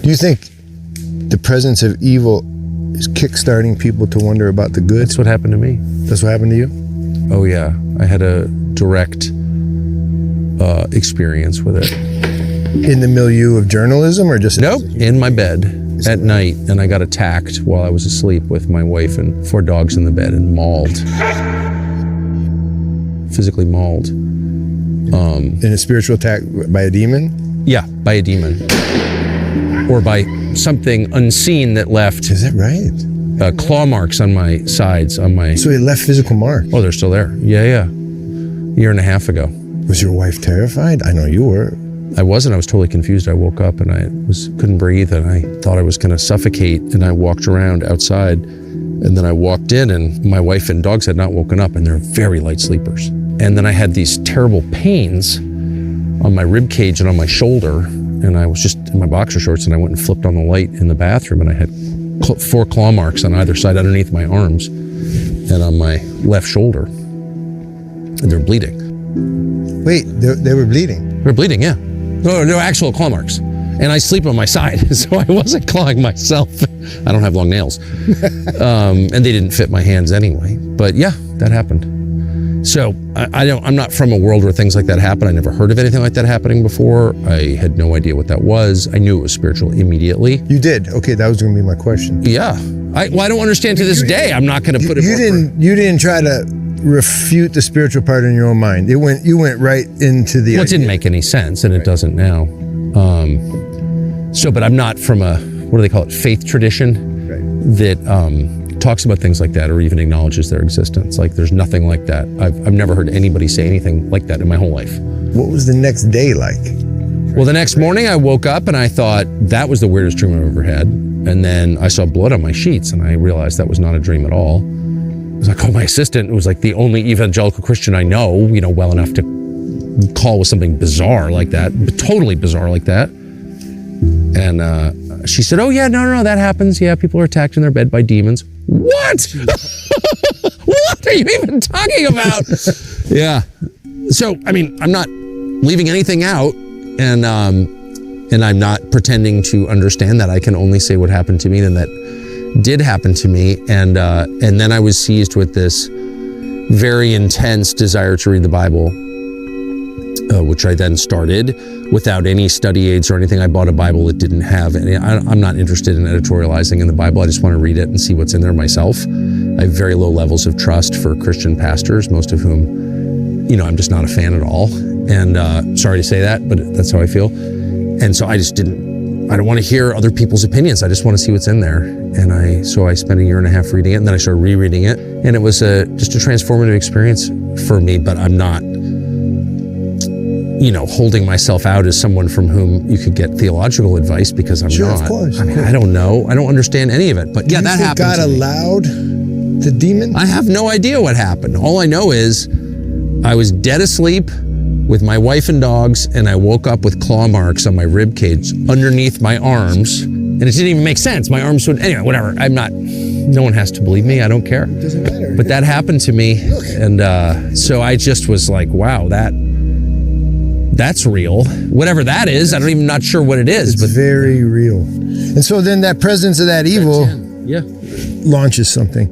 You think the presence of evil is kickstarting people to wonder about the good? That's what happened to me. That's what happened to you? Oh yeah, I had a direct experience with it. In the milieu of journalism, or just... Nope, in my bed at night, and I got attacked while I was asleep with my wife and 4 dogs in the bed and mauled. Physically mauled. In a spiritual attack by a demon? Yeah, by a demon. Or by something unseen that left Is that right? claw marks on my sides, on my... So it left physical marks. Oh, they're still there. Yeah. A year and a half ago. Was your wife terrified? I know you were. I wasn't. I was totally confused. I woke up and I couldn't breathe, and I thought I was going to suffocate, and I walked around outside, and then I walked in, and my wife and dogs had not woken up, and they're very light sleepers. And then I had these terrible pains on my rib cage and on my shoulder, and I was just in my boxer shorts, and I went and flipped on the light in the bathroom, and I had 4 claw marks on either side underneath my arms and on my left shoulder, and they're bleeding. Wait, they were bleeding? They're bleeding, yeah. No, they're actual claw marks. And I sleep on my side, so I wasn't clawing myself. I don't have long nails. And they didn't fit my hands anyway. But yeah, that happened. So I'm not from a world where things like that happen. I never heard of anything like that happening before. I had no idea what that was. I knew it was spiritual immediately. You did? Okay, that was going to be my question. Yeah. I don't understand to this day. I'm not going to put it... You didn't try to refute the spiritual part in your own mind. You went right into the... Well, it didn't make any sense, and it doesn't now. But I'm not from a, what do they call it, faith tradition that talks about things like that or even acknowledges their existence. Like, there's nothing like that. I've never heard anybody say anything like that in my whole life. What was the next day like? Well, the next morning I woke up and I thought, that was the weirdest dream I've ever had. And then I saw blood on my sheets, and I realized that was not a dream at all. I called my assistant, who was like the only evangelical Christian I know, well enough to call with something bizarre like that, totally bizarre like that. And she said, oh yeah, no, that happens. Yeah, people are attacked in their bed by demons. What? What are you even talking about? Yeah. So, I'm not leaving anything out, and I'm not pretending to understand that. I can only say what happened to me, and that did happen to me, and then I was seized with this very intense desire to read the Bible, which I then started without any study aids or anything. I bought a Bible that didn't have any. I'm not interested in editorializing in the Bible. I just want to read it and see what's in there myself. I have very low levels of trust for Christian pastors, most of whom, I'm just not a fan at all. And sorry to say that, but that's how I feel. And so I don't want to hear other people's opinions. I just want to see what's in there. And so I spent a year and a half reading it, and then I started rereading it. And it was just a transformative experience for me, but I'm not, holding myself out as someone from whom you could get theological advice, because I'm not. Of course. I don't know. I don't understand any of it. But yeah, that happened. God allowed the demon? I have no idea what happened. All I know is I was dead asleep with my wife and dogs, and I woke up with claw marks on my rib cage underneath my arms, and it didn't even make sense. My arms would, anyway, whatever. No one has to believe me. I don't care. It doesn't matter. But that happened to me, and so I just was like, wow, that's real. Whatever that is, I'm not sure what it is. It's very real. And so then that presence of that evil launches something.